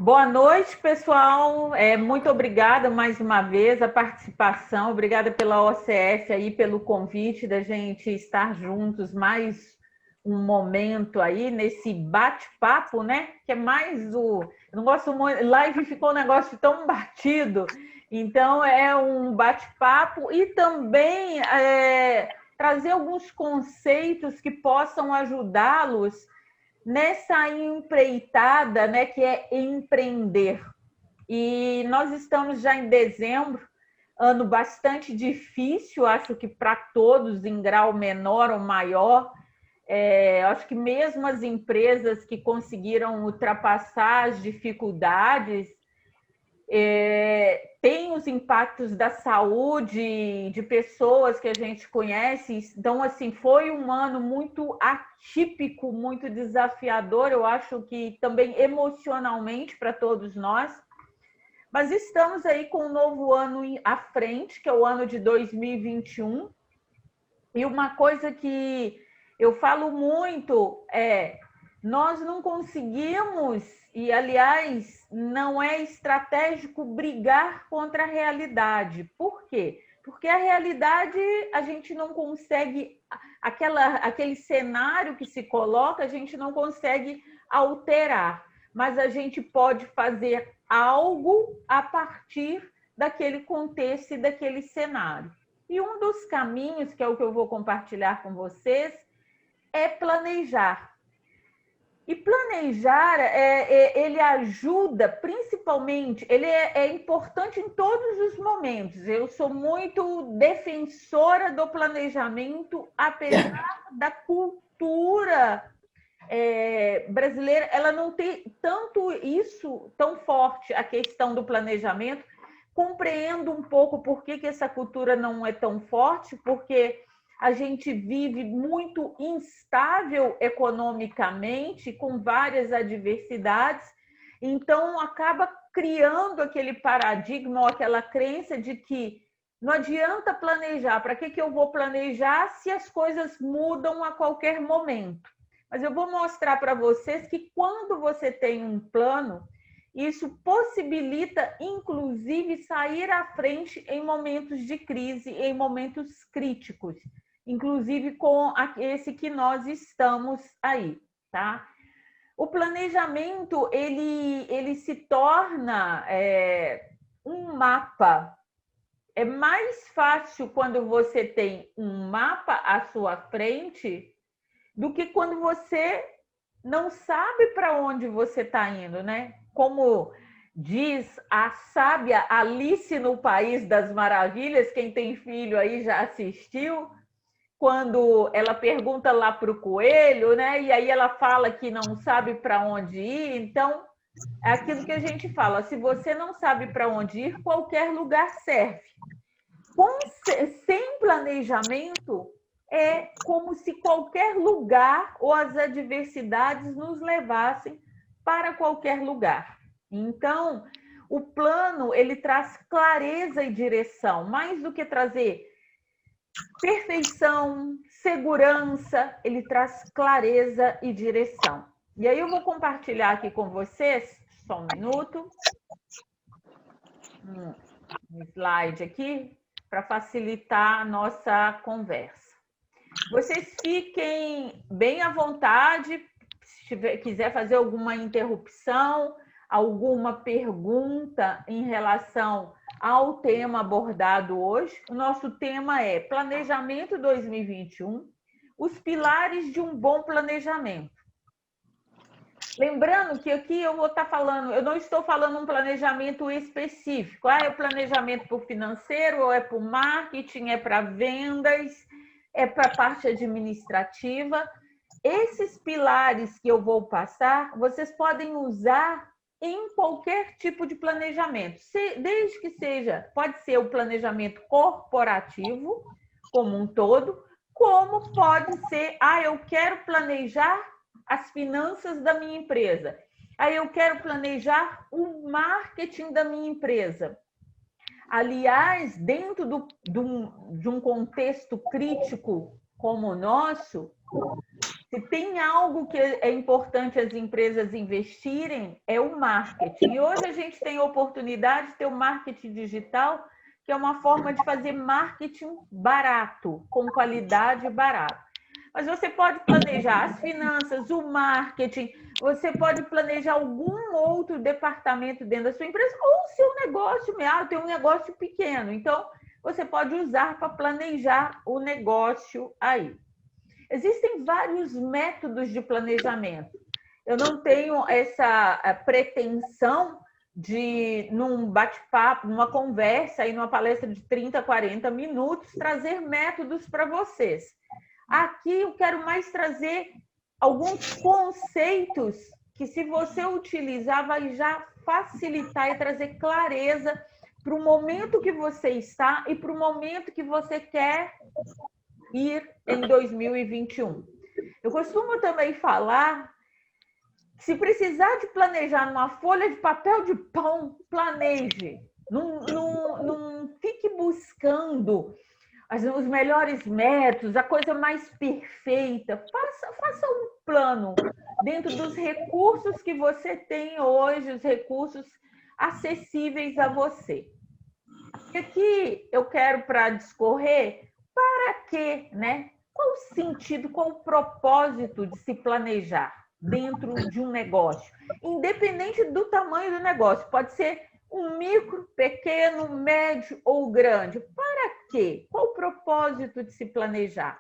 Boa noite, pessoal. Muito obrigada mais uma vez a participação. Obrigada pela OCF aí, pelo convite da gente estar juntos mais um momento aí nesse bate-papo, né? Que é mais o. Eu não gosto muito. Live ficou um negócio tão batido. Então, é um bate-papo e também trazer alguns conceitos que possam ajudá-los nessa empreitada, né, que é empreender. E nós estamos já em dezembro, ano bastante difícil, acho que para todos, em grau menor ou maior. Acho que mesmo as empresas que conseguiram ultrapassar as dificuldades tem os impactos da saúde de pessoas que a gente conhece. Então, assim, foi um ano muito atípico, muito desafiador, eu acho que também emocionalmente para todos nós. Mas estamos aí com um novo ano à frente, que é o ano de 2021. E uma coisa que eu falo muito nós não conseguimos, e aliás, não é estratégico brigar contra a realidade. Por quê? Porque a realidade a gente não consegue, aquele cenário que se coloca, a gente não consegue alterar, mas a gente pode fazer algo a partir daquele contexto e daquele cenário. E um dos caminhos, que é o que eu vou compartilhar com vocês, é planejar. E planejar, ele ajuda, principalmente, ele é importante em todos os momentos. Eu sou muito defensora do planejamento, apesar da cultura brasileira, ela não tem tanto isso tão forte, a questão do planejamento. Compreendo um pouco por que essa cultura não é tão forte, porque a gente vive muito instável economicamente, com várias adversidades, então acaba criando aquele paradigma ou aquela crença de que não adianta planejar. Para que eu vou planejar se as coisas mudam a qualquer momento? Mas eu vou mostrar para vocês que quando você tem um plano, isso possibilita, inclusive, sair à frente em momentos de crise, em momentos críticos, inclusive com esse que nós estamos aí, tá? O planejamento, ele se torna um mapa. É mais fácil quando você tem um mapa à sua frente do que quando você não sabe para onde você está indo, né? Como diz a sábia Alice no País das Maravilhas, quem tem filho aí já assistiu, quando ela pergunta lá para o coelho, né? E aí ela fala que não sabe para onde ir. Então, é aquilo que a gente fala: se você não sabe para onde ir, qualquer lugar serve. Sem planejamento, é como se qualquer lugar ou as adversidades nos levassem para qualquer lugar. Então, o plano, ele traz clareza e direção, mais do que trazer perfeição, segurança, ele traz clareza e direção. E aí eu vou compartilhar aqui com vocês, só um minuto, um slide aqui, para facilitar a nossa conversa. Vocês fiquem bem à vontade, se quiser fazer alguma interrupção, alguma pergunta em relação ao tema abordado hoje. O nosso tema é Planejamento 2021, os pilares de um bom planejamento. Lembrando que aqui eu vou estar falando, eu não estou falando um planejamento específico. É o planejamento para o financeiro, ou é para o marketing, é para vendas, é para a parte administrativa. Esses pilares que eu vou passar, vocês podem usar em qualquer tipo de planejamento, desde que seja, pode ser o planejamento corporativo como um todo, como pode ser, eu quero planejar as finanças da minha empresa, aí eu quero planejar o marketing da minha empresa. Aliás, dentro de um contexto crítico como o nosso, Se tem algo que é importante as empresas investirem, é o marketing. E hoje a gente tem a oportunidade de ter o marketing digital, que é uma forma de fazer marketing barato, com qualidade e barato. Mas você pode planejar as finanças, o marketing, você pode planejar algum outro departamento dentro da sua empresa, ou o seu negócio mesmo, tem um negócio pequeno. Então, você pode usar para planejar o negócio aí. Existem vários métodos de planejamento. Eu não tenho essa pretensão de, num bate-papo, numa conversa, numa palestra de 30, 40 minutos, trazer métodos para vocês. Aqui eu quero mais trazer alguns conceitos que, se você utilizar, vai já facilitar e trazer clareza para o momento que você está e para o momento que você quer ir em 2021. Eu costumo também falar que, se precisar de planejar numa folha de papel de pão, planeje. Não fique buscando os melhores métodos, a coisa mais perfeita. Faça um plano dentro dos recursos que você tem hoje, os recursos acessíveis a você. E aqui eu quero, para discorrer, para quê, né? Qual o sentido, qual o propósito de se planejar dentro de um negócio? Independente do tamanho do negócio, pode ser um micro, pequeno, médio ou grande. Para quê? Qual o propósito de se planejar?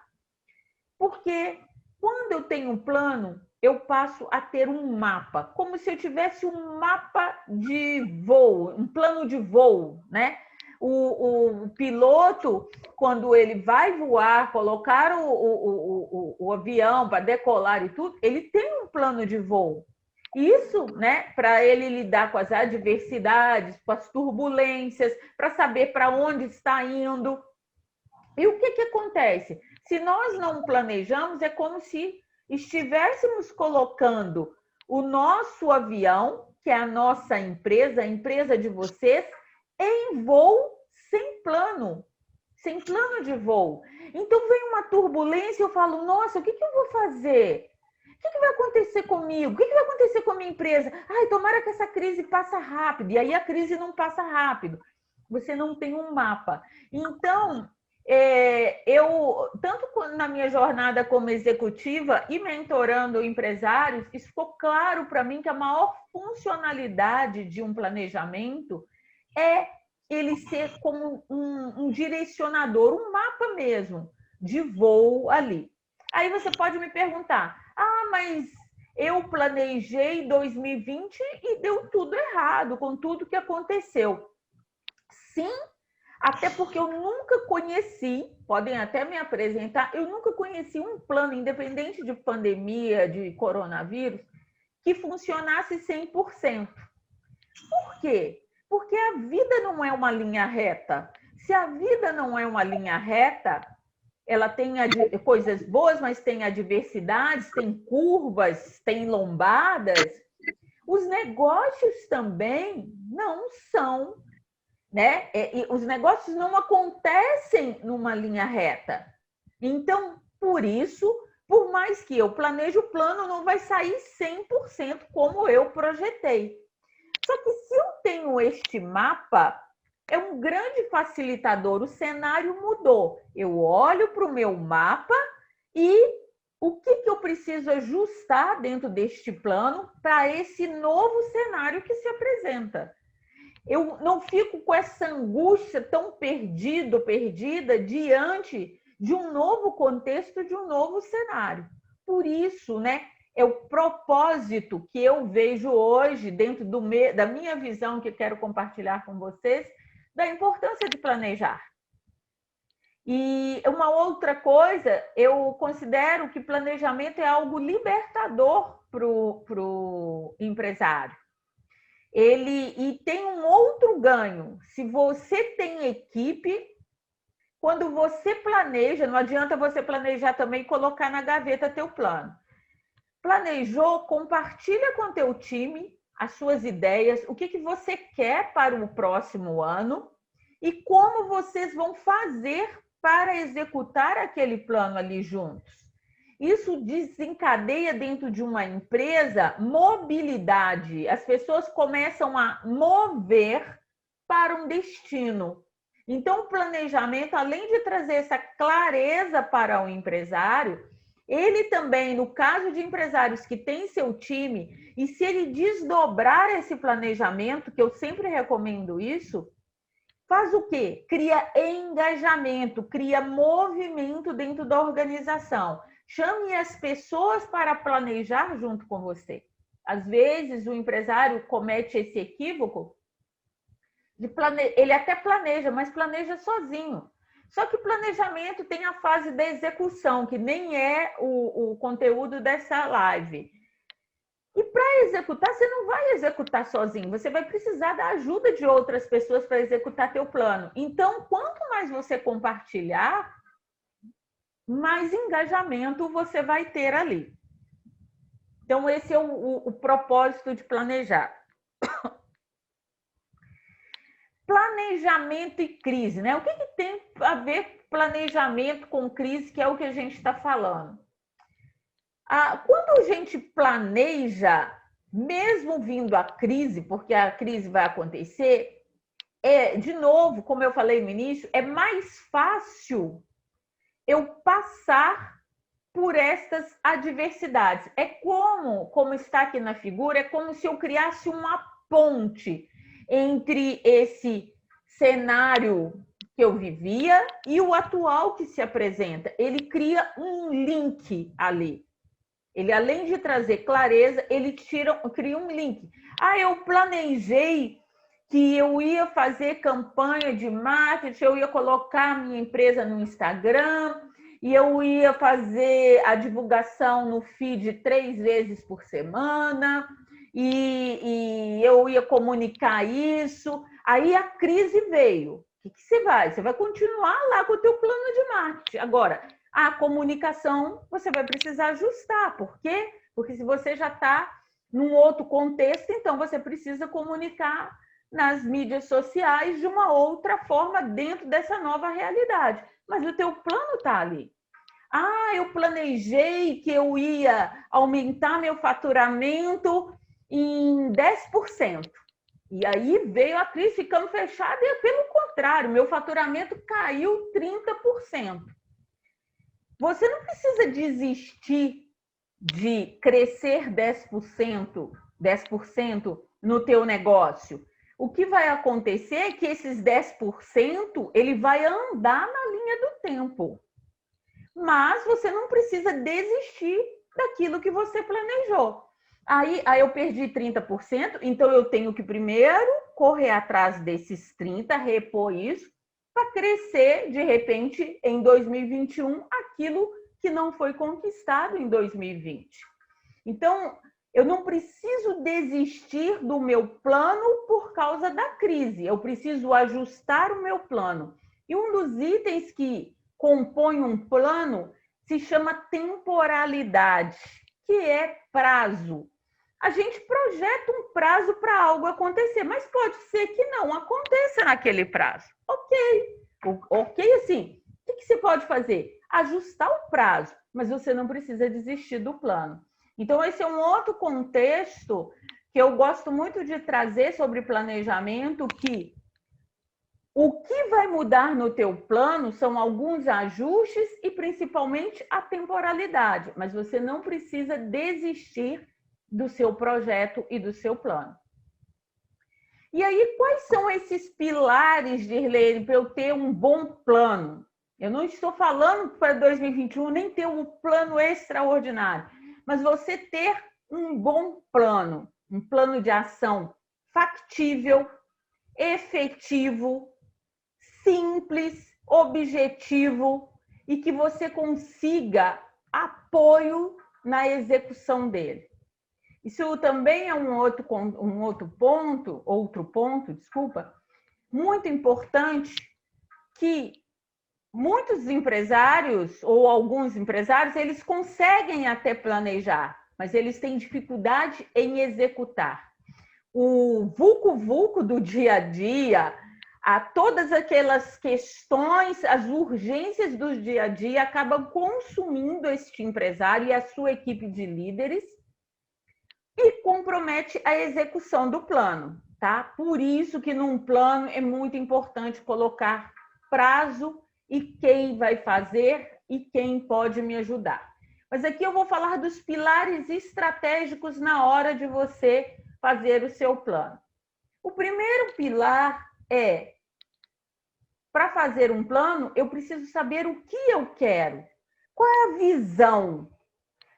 Porque quando eu tenho um plano, eu passo a ter um mapa, como se eu tivesse um mapa de voo, um plano de voo, né? O piloto, quando ele vai voar, colocar o avião para decolar e tudo, ele tem um plano de voo. Isso, né, para ele lidar com as adversidades, com as turbulências, para saber para onde está indo. E o que acontece? Se nós não planejamos, é como se estivéssemos colocando o nosso avião, que é a nossa empresa, a empresa de vocês, em voo sem plano de voo. Então vem uma turbulência, eu falo, nossa, o que eu vou fazer? O que vai acontecer comigo? O que vai acontecer com a minha empresa? Ai, tomara que essa crise passe rápido. E aí a crise não passa rápido. Você não tem um mapa. Então, eu, tanto na minha jornada como executiva e mentorando empresários, isso ficou claro para mim que a maior funcionalidade de um planejamento é ele ser como um direcionador, um mapa mesmo, de voo ali. Aí você pode me perguntar, mas eu planejei 2020 e deu tudo errado com tudo que aconteceu. Sim, até porque eu nunca conheci, podem até me apresentar, eu nunca conheci um plano, independente de pandemia, de coronavírus, que funcionasse 100%. Por quê? Porque a vida não é uma linha reta. Se a vida não é uma linha reta, ela tem coisas boas, mas tem adversidades, tem curvas, tem lombadas. Os negócios também não são, né? E os negócios não acontecem numa linha reta. Então, por isso, por mais que eu planeje, o plano não vai sair 100% como eu projetei. Só que se eu tenho este mapa, é um grande facilitador. O cenário mudou. Eu olho para o meu mapa e o que eu preciso ajustar dentro deste plano para esse novo cenário que se apresenta. Eu não fico com essa angústia tão perdida diante de um novo contexto, de um novo cenário. Por isso, né, é o propósito que eu vejo hoje dentro da minha visão, que eu quero compartilhar com vocês, da importância de planejar. E uma outra coisa, eu considero que planejamento é algo libertador para o empresário. E tem um outro ganho. Se você tem equipe, quando você planeja, não adianta você planejar também e colocar na gaveta teu plano. Planejou, compartilha com teu time as suas ideias, o que você quer para o próximo ano e como vocês vão fazer para executar aquele plano ali juntos. isso desencadeia dentro de uma empresa mobilidade. As pessoas começam a mover para um destino. Então, o planejamento, além de trazer essa clareza para o empresário, ele também, no caso de empresários que têm seu time, e se ele desdobrar esse planejamento, que eu sempre recomendo isso, faz o quê? Cria engajamento, cria movimento dentro da organização. Chame as pessoas para planejar junto com você. Às vezes, o empresário comete esse equívoco ele até planeja, mas planeja sozinho. Só que o planejamento tem a fase da execução, que nem é o conteúdo dessa live. E para executar, você não vai executar sozinho, você vai precisar da ajuda de outras pessoas para executar teu plano. Então, quanto mais você compartilhar, mais engajamento você vai ter ali. Então, esse é o propósito de planejar. Planejamento e crise, né? O que tem a ver planejamento com crise, que é o que a gente está falando? Quando a gente planeja, mesmo vindo a crise, porque a crise vai acontecer, de novo, como eu falei no início, é mais fácil eu passar por estas adversidades. É como está aqui na figura, é como se eu criasse uma ponte entre esse cenário que eu vivia e o atual que se apresenta. Ele cria um link ali. Ele, além de trazer clareza, ele cria um link. Eu planejei que eu ia fazer campanha de marketing, eu ia colocar a minha empresa no Instagram, e eu ia fazer a divulgação no feed 3 vezes por semana, e eu ia comunicar isso. Aí a crise veio. O que você vai? Você vai continuar lá com o teu plano de marketing. Agora, a comunicação você vai precisar ajustar. Por quê? Porque se você já está num outro contexto, então você precisa comunicar nas mídias sociais de uma outra forma dentro dessa nova realidade. Mas o teu plano está ali. Eu planejei que eu ia aumentar meu faturamento em 10%. E aí veio a crise, ficando fechada, e pelo contrário, meu faturamento caiu 30%. Você não precisa desistir de crescer 10% no teu negócio. O que vai acontecer é que esses 10% ele vai andar na linha do tempo. Mas você não precisa desistir daquilo que você planejou. Aí eu perdi 30%, então eu tenho que primeiro correr atrás desses 30%, repor isso, para crescer, de repente, em 2021, aquilo que não foi conquistado em 2020. Então, eu não preciso desistir do meu plano por causa da crise, eu preciso ajustar o meu plano. E um dos itens que compõe um plano se chama temporalidade, que é prazo. A gente projeta um prazo para algo acontecer, mas pode ser que não aconteça naquele prazo. Ok, assim, o que você pode fazer? Ajustar o prazo, mas você não precisa desistir do plano. Então, esse é um outro contexto que eu gosto muito de trazer sobre planejamento, que o que vai mudar no teu plano são alguns ajustes e principalmente a temporalidade, mas você não precisa desistir do seu projeto e do seu plano. E aí, quais são esses pilares, Dirlene, para eu ter um bom plano? Eu não estou falando para 2021 nem ter um plano extraordinário, mas você ter um bom plano, um plano de ação factível, efetivo, simples, objetivo e que você consiga apoio na execução dele. Isso também é um outro ponto, muito importante, que muitos empresários ou alguns empresários, eles conseguem até planejar, mas eles têm dificuldade em executar. O vulco-vulco do dia a dia, todas aquelas questões, as urgências do dia a dia acabam consumindo este empresário e a sua equipe de líderes e compromete a execução do plano, tá? Por isso que num plano é muito importante colocar prazo e quem vai fazer e quem pode me ajudar. Mas aqui eu vou falar dos pilares estratégicos na hora de você fazer o seu plano. O primeiro pilar é, para fazer um plano, eu preciso saber o que eu quero. Qual é a visão,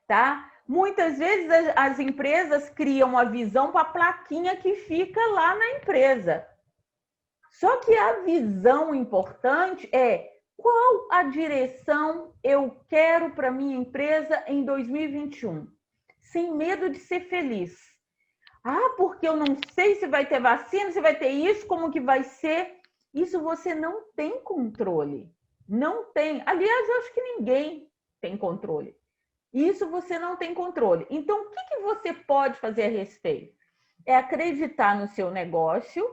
tá? Muitas vezes as empresas criam a visão para a plaquinha que fica lá na empresa. Só que a visão importante é qual a direção eu quero para minha empresa em 2021, sem medo de ser feliz. Porque eu não sei se vai ter vacina, se vai ter isso, como que vai ser. Isso você não tem controle. Não tem. Aliás, eu acho que ninguém tem controle. Isso você não tem controle. Então, o que você pode fazer a respeito? É acreditar no seu negócio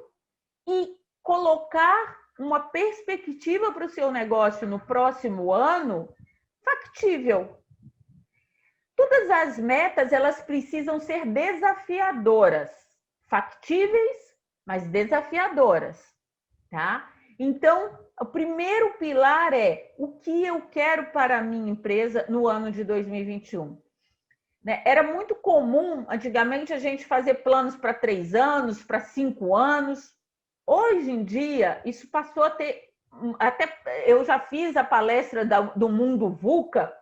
e colocar uma perspectiva para o seu negócio no próximo ano factível. Todas as metas, elas precisam ser desafiadoras. Factíveis, mas desafiadoras, tá? Então, o primeiro pilar é o que eu quero para a minha empresa no ano de 2021. Era muito comum, antigamente, a gente fazer planos para 3 anos, para 5 anos. Hoje em dia, isso passou a ter... Até eu já fiz a palestra do Mundo VUCA,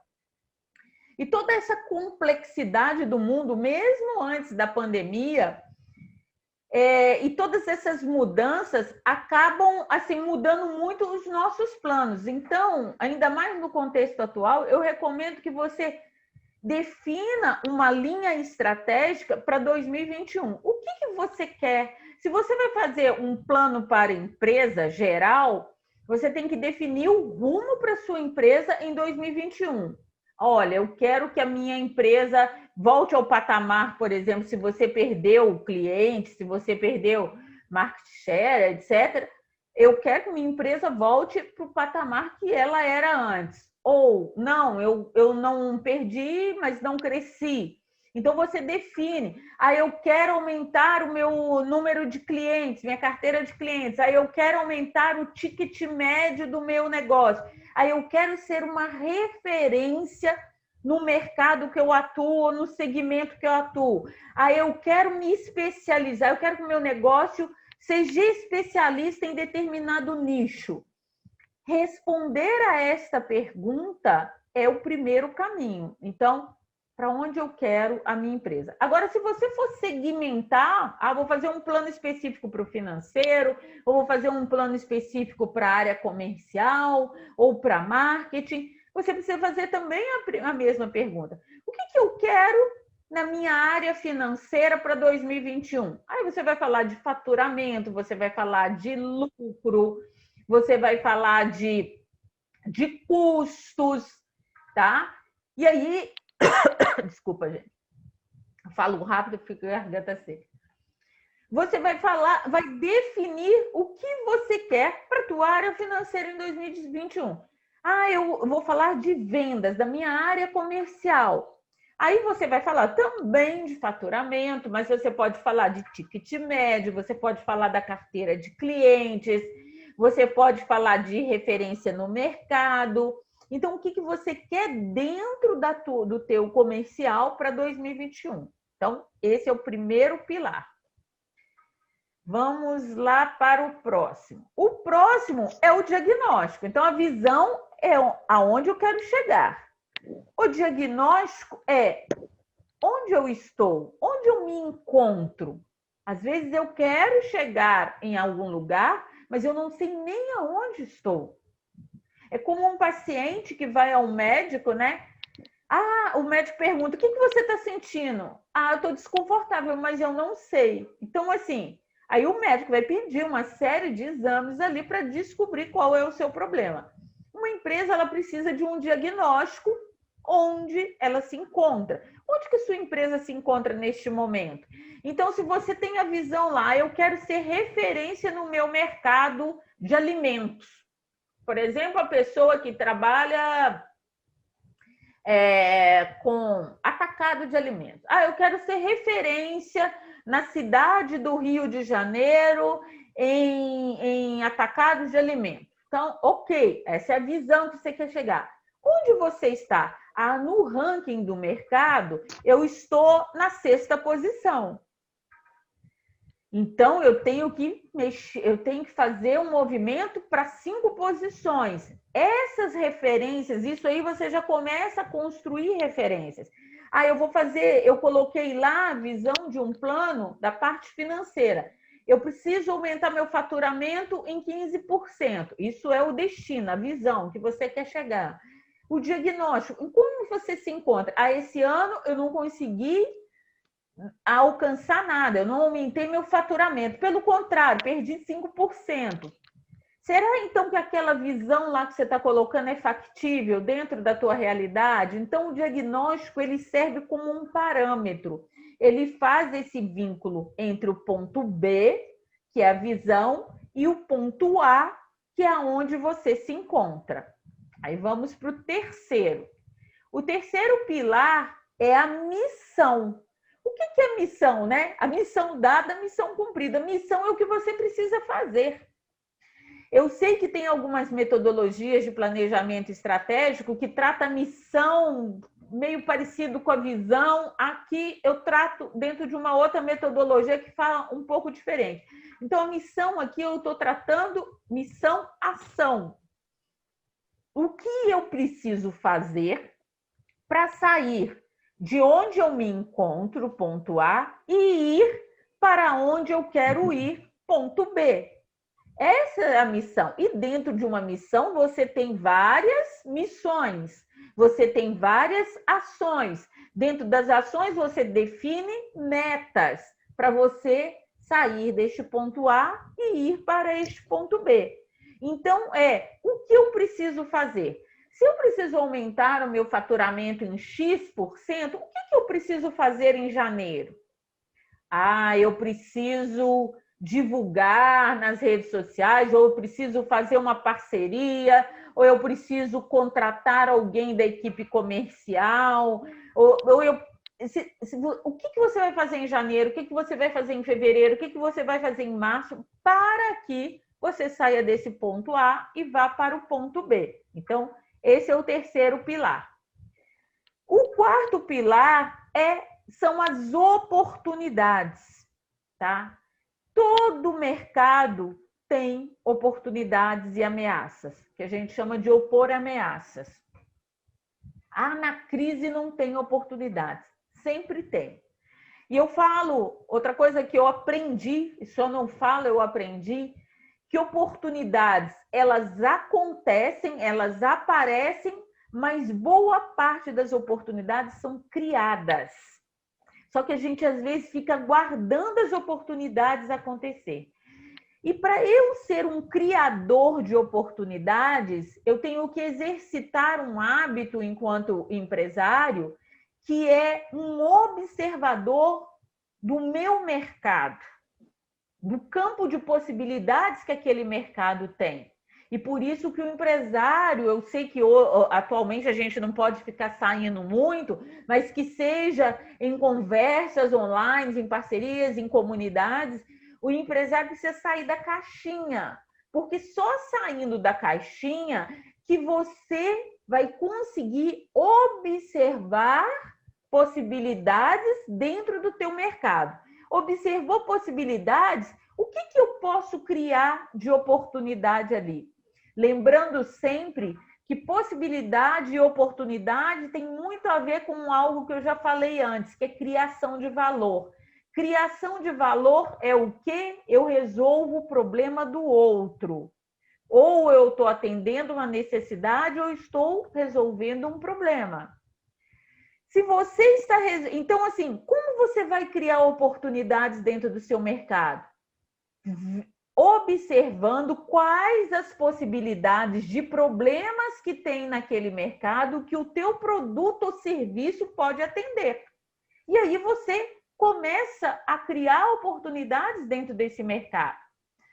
e toda essa complexidade do mundo, mesmo antes da pandemia, e todas essas mudanças acabam assim mudando muito os nossos planos. Então, ainda mais no contexto atual, eu recomendo que você defina uma linha estratégica para 2021. O que você quer? Se você vai fazer um plano para a empresa geral, você tem que definir o rumo para a sua empresa em 2021. Olha, eu quero que a minha empresa volte ao patamar, por exemplo, se você perdeu o cliente, se você perdeu market share, etc. Eu quero que minha empresa volte para o patamar que ela era antes. Ou, não, eu não perdi, mas não cresci. Então, você define. Eu quero aumentar o meu número de clientes, minha carteira de clientes. Eu quero aumentar o ticket médio do meu negócio. Eu quero ser uma referência no mercado que eu atuo, no segmento que eu atuo. Eu quero me especializar, eu quero que o meu negócio seja especialista em determinado nicho. Responder a esta pergunta é o primeiro caminho. Então, para onde eu quero a minha empresa? Agora, se você for segmentar, vou fazer um plano específico para o financeiro, ou vou fazer um plano específico para a área comercial, ou para marketing, você precisa fazer também a mesma pergunta. O que eu quero na minha área financeira para 2021? Aí você vai falar de faturamento, você vai falar de lucro, você vai falar de custos, tá? E aí, desculpa, gente, eu falo rápido e fico com a garganta seca. Você vai definir o que você quer para a tua área financeira em 2021. Eu vou falar de vendas, da minha área comercial. Aí você vai falar também de faturamento, mas você pode falar de ticket médio, você pode falar da carteira de clientes, você pode falar de referência no mercado. Então, o que você quer dentro do teu comercial para 2021? Então, esse é o primeiro pilar. Vamos lá para o próximo. O próximo é o diagnóstico. Então, a visão é aonde eu quero chegar. O diagnóstico é onde eu estou, onde eu me encontro. Às vezes eu quero chegar em algum lugar, mas eu não sei nem aonde estou. É como um paciente que vai ao médico, né? O médico pergunta, o que você está sentindo? Eu estou desconfortável, mas eu não sei. Então, assim, aí o médico vai pedir uma série de exames ali para descobrir qual é o seu problema. Uma empresa, ela precisa de um diagnóstico onde ela se encontra. Onde que a sua empresa se encontra neste momento? Então, se você tem a visão lá, eu quero ser referência no meu mercado de alimentos. Por exemplo, a pessoa que trabalha com atacado de alimentos. Eu quero ser referência na cidade do Rio de Janeiro em atacados de alimentos. Então, ok, essa é a visão que você quer chegar. Onde você está? No ranking do mercado, eu estou na 6ª posição. Então, eu tenho que fazer um movimento para 5 posições. Essas referências, isso aí você já começa a construir referências. Eu coloquei lá a visão de um plano da parte financeira. Eu preciso aumentar meu faturamento em 15%. Isso é o destino, a visão que você quer chegar. O diagnóstico, como você se encontra? Esse ano eu não consegui alcançar nada, eu não aumentei meu faturamento, pelo contrário, perdi 5%. Será então que aquela visão lá que você está colocando é factível dentro da tua realidade? Então o diagnóstico ele serve como um parâmetro, ele faz esse vínculo entre o ponto B, que é a visão, e o ponto A, que é onde você se encontra. Aí vamos para o terceiro. O terceiro pilar é a missão. O que é missão, né? A missão dada, a missão cumprida. A missão é o que você precisa fazer. Eu sei que tem algumas metodologias de planejamento estratégico que trata a missão meio parecido com a visão. Aqui eu trato dentro de uma outra metodologia que fala um pouco diferente. Então, a missão aqui eu estou tratando missão-ação. O que eu preciso fazer para sair de onde eu me encontro, ponto A, e ir para onde eu quero ir, ponto B. Essa é a missão. E dentro de uma missão, você tem várias missões, você tem várias ações. Dentro das ações, você define metas para você sair deste ponto A e ir para este ponto B. Então, o que eu preciso fazer? Se eu preciso aumentar o meu faturamento em X%, o que eu preciso fazer em janeiro? Eu preciso divulgar nas redes sociais, ou eu preciso fazer uma parceria, ou eu preciso contratar alguém da equipe comercial, o que você vai fazer em janeiro, o que você vai fazer em fevereiro, o que você vai fazer em março, para que você saia desse ponto A e vá para o ponto B. Então, esse é o terceiro pilar. O quarto pilar são as oportunidades, tá? Todo mercado tem oportunidades e ameaças, que a gente chama de opor ameaças. Na crise não tem oportunidades, sempre tem. E eu falo, outra coisa que eu aprendi, e só não falo, eu aprendi, que oportunidades, elas acontecem, elas aparecem, mas boa parte das oportunidades são criadas. Só que a gente, às vezes, fica guardando as oportunidades acontecer. E para eu ser um criador de oportunidades, eu tenho que exercitar um hábito enquanto empresário, que é um observador do meu mercado, do campo de possibilidades que aquele mercado tem. E por isso que o empresário, eu sei que atualmente a gente não pode ficar saindo muito, mas que seja em conversas online, em parcerias, em comunidades, o empresário precisa sair da caixinha, porque só saindo da caixinha que você vai conseguir observar possibilidades dentro do teu mercado. Observou possibilidades, o que eu posso criar de oportunidade ali? Lembrando sempre que possibilidade e oportunidade tem muito a ver com algo que eu já falei antes, que é criação de valor. Criação de valor é o quê? Eu resolvo o problema do outro. Ou eu estou atendendo uma necessidade ou estou resolvendo um problema. Se você está... Então, assim, como você vai criar oportunidades dentro do seu mercado? Observando quais as possibilidades de problemas que tem naquele mercado que o teu produto ou serviço pode atender. E aí você começa a criar oportunidades dentro desse mercado.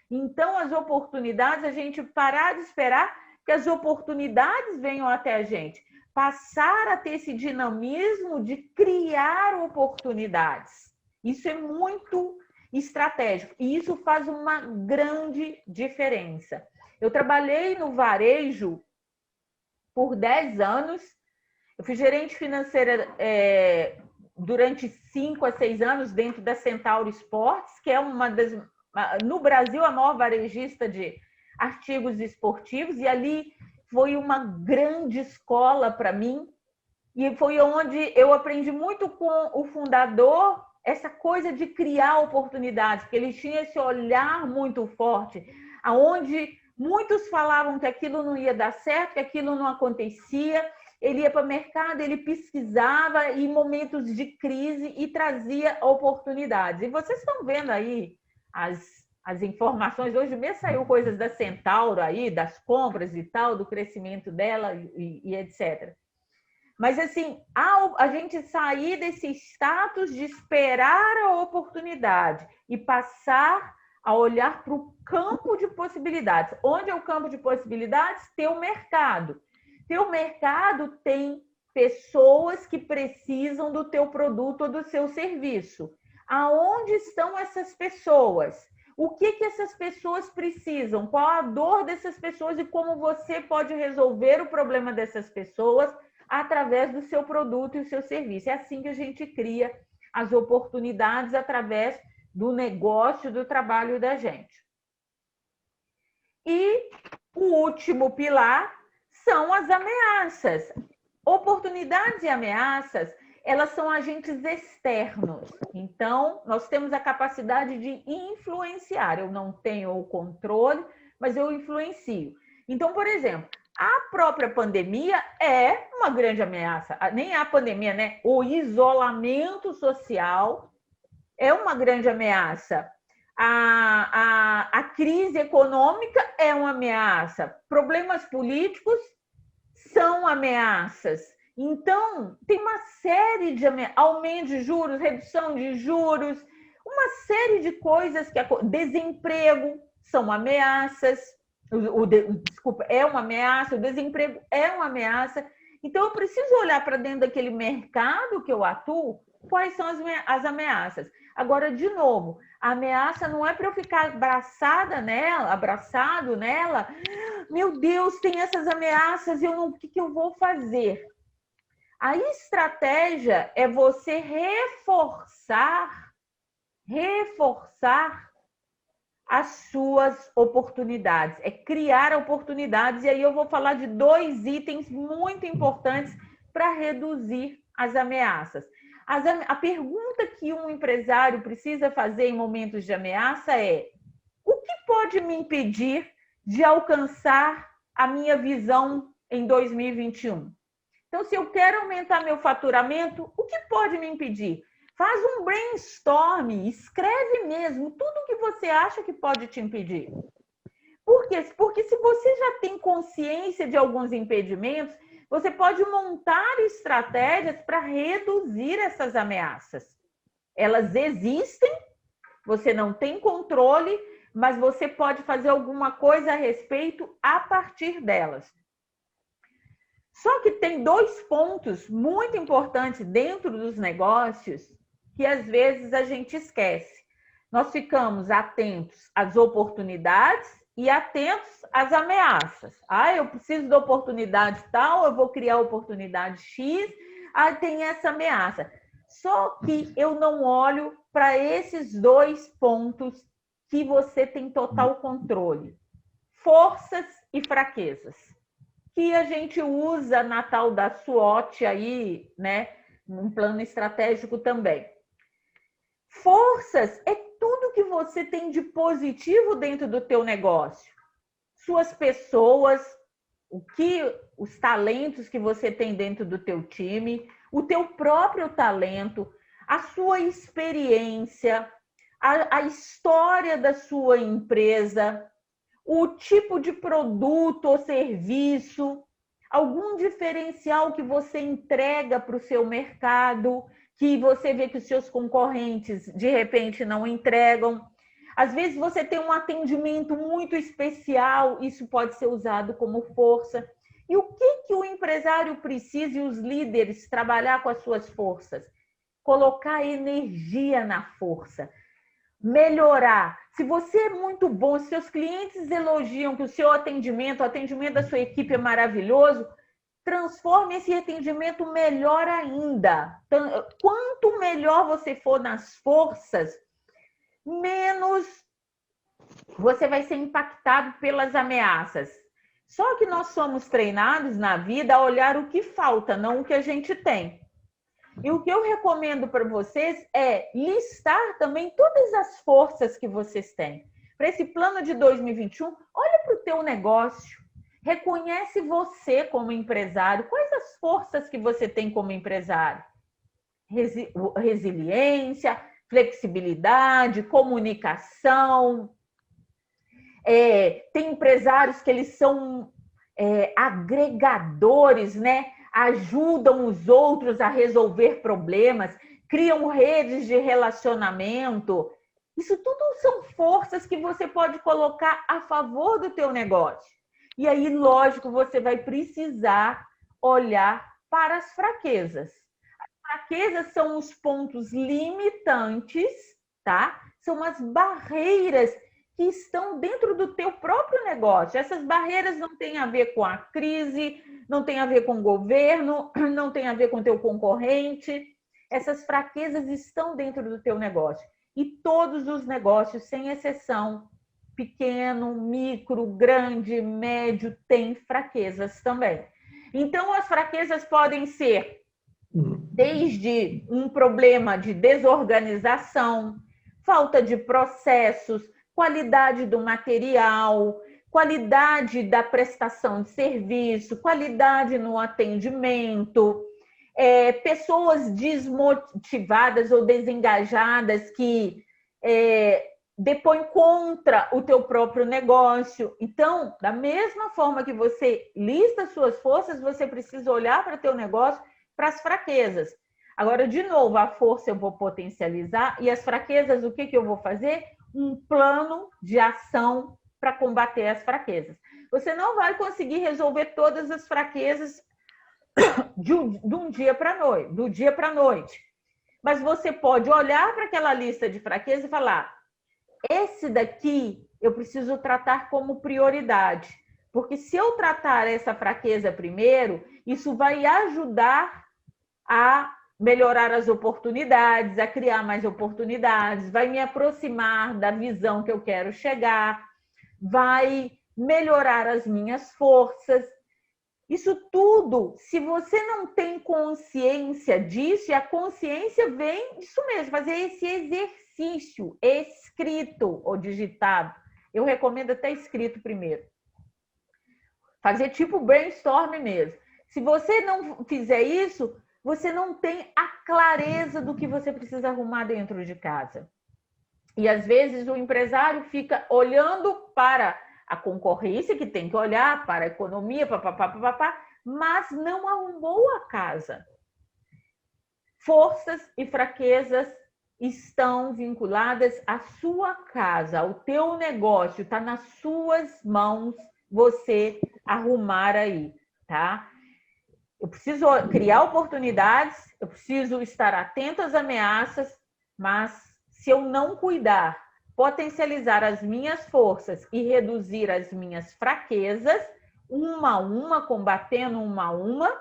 Então, as oportunidades, a gente parar de esperar que as oportunidades venham até a gente. Passar a ter esse dinamismo de criar oportunidades. Isso é muito estratégico e isso faz uma grande diferença. Eu trabalhei no varejo por 10 anos, eu fui gerente financeira durante 5 a 6 anos dentro da Centauro Esportes, que é uma das, no Brasil, a maior varejista de artigos esportivos, e ali foi uma grande escola para mim, e foi onde eu aprendi muito com o fundador essa coisa de criar oportunidades, porque ele tinha esse olhar muito forte, aonde muitos falavam que aquilo não ia dar certo, que aquilo não acontecia. Ele ia para o mercado, ele pesquisava em momentos de crise e trazia oportunidades. E vocês estão vendo aí as informações. Hoje mesmo saiu coisas da Centauro aí, das compras e tal, do crescimento dela e etc. Mas, assim, a gente sair desse status de esperar a oportunidade e passar a olhar para o campo de possibilidades. Onde é o campo de possibilidades? Teu mercado. Teu mercado tem pessoas que precisam do teu produto ou do seu serviço. Aonde estão essas pessoas? O que essas pessoas precisam? Qual a dor dessas pessoas e como você pode resolver o problema dessas pessoas através do seu produto e o seu serviço. É assim que a gente cria as oportunidades através do negócio, do trabalho da gente. E o último pilar são as ameaças. Oportunidades e ameaças, elas são agentes externos. Então, nós temos a capacidade de influenciar. Eu não tenho o controle, mas eu influencio. Então, por exemplo, a própria pandemia é uma grande ameaça. Nem a pandemia, né? O isolamento social é uma grande ameaça. A crise econômica é uma ameaça. Problemas políticos são ameaças. Então, tem uma série de ameaças. Aumento de juros, redução de juros, uma série de coisas que... Desemprego são ameaças. Desculpa, é uma ameaça, o desemprego é uma ameaça. Então, eu preciso olhar para dentro daquele mercado que eu atuo, quais são as ameaças. Agora, de novo, a ameaça não é para eu ficar abraçado nela. Meu Deus, tem essas ameaças, o que eu vou fazer? A estratégia é você reforçar as suas oportunidades, é criar oportunidades. E aí eu vou falar de 2 itens muito importantes para reduzir as ameaças. A pergunta que um empresário precisa fazer em momentos de ameaça é: o que pode me impedir de alcançar a minha visão em 2021? Então, se eu quero aumentar meu faturamento, o que pode me impedir? Faz um brainstorm, escreve mesmo tudo que você acha que pode te impedir. Por quê? Porque se você já tem consciência de alguns impedimentos, você pode montar estratégias para reduzir essas ameaças. Elas existem, você não tem controle, mas você pode fazer alguma coisa a respeito a partir delas. Só que tem 2 pontos muito importantes dentro dos negócios que às vezes a gente esquece. Nós ficamos atentos às oportunidades e atentos às ameaças. Eu preciso de oportunidade tal, eu vou criar oportunidade X, tem essa ameaça. Só que eu não olho para esses 2 pontos que você tem total controle. Forças e fraquezas. Que a gente usa na tal da SWOT aí, né? Num plano estratégico também. Forças é tudo que você tem de positivo dentro do teu negócio. Suas pessoas, os talentos que você tem dentro do teu time, o teu próprio talento, a sua experiência, a história da sua empresa, o tipo de produto ou serviço, algum diferencial que você entrega para o seu mercado, que você vê que os seus concorrentes, de repente, não entregam. Às vezes você tem um atendimento muito especial, isso pode ser usado como força. E o que o empresário precisa e os líderes trabalhar com as suas forças? Colocar energia na força, melhorar. Se você é muito bom, se seus clientes elogiam que o seu atendimento, o atendimento da sua equipe é maravilhoso, transforme esse atendimento melhor ainda. Quanto melhor você for nas forças, menos você vai ser impactado pelas ameaças. Só que nós somos treinados na vida a olhar o que falta, não o que a gente tem. E o que eu recomendo para vocês é listar também todas as forças que vocês têm. Para esse plano de 2021, olha para o teu negócio, reconhece você como empresário, quais as forças que você tem como empresário? Resiliência, flexibilidade, comunicação. Tem empresários que eles são agregadores, né? Ajudam os outros a resolver problemas, criam redes de relacionamento. Isso tudo são forças que você pode colocar a favor do teu negócio. E aí, lógico, você vai precisar olhar para as fraquezas. As fraquezas são os pontos limitantes, tá? São as barreiras que estão dentro do teu próprio negócio. Essas barreiras não têm a ver com a crise, não tem a ver com o governo, não tem a ver com o teu concorrente. Essas fraquezas estão dentro do teu negócio. E todos os negócios, sem exceção, pequeno, micro, grande, médio, têm fraquezas também. Então, as fraquezas podem ser desde um problema de desorganização, falta de processos, qualidade do material, qualidade da prestação de serviço, qualidade no atendimento, pessoas desmotivadas ou desengajadas que depõem contra o teu próprio negócio. Então, da mesma forma que você lista suas forças, você precisa olhar para o teu negócio, para as fraquezas. Agora, de novo, a força eu vou potencializar e as fraquezas, o que eu vou fazer? Um plano de ação para combater as fraquezas. Você não vai conseguir resolver todas as fraquezas de um dia para a noite, do dia para a noite. Mas você pode olhar para aquela lista de fraquezas e falar: esse daqui eu preciso tratar como prioridade. Porque se eu tratar essa fraqueza primeiro, isso vai ajudar a melhorar as oportunidades, a criar mais oportunidades, vai me aproximar da visão que eu quero chegar, vai melhorar as minhas forças. Isso tudo, se você não tem consciência disso, e a consciência vem disso mesmo, fazer esse exercício escrito ou digitado. Eu recomendo até escrito primeiro. Fazer tipo brainstorm mesmo. Se você não fizer isso, você não tem a clareza do que você precisa arrumar dentro de casa. E às vezes o empresário fica olhando para a concorrência, que tem que olhar para a economia, papapá, mas não arrumou a casa. Forças e fraquezas estão vinculadas à sua casa, ao teu negócio, está nas suas mãos você arrumar aí, tá? Eu preciso criar oportunidades, eu preciso estar atento às ameaças, mas se eu não cuidar, potencializar as minhas forças e reduzir as minhas fraquezas, uma a uma, combatendo uma a uma,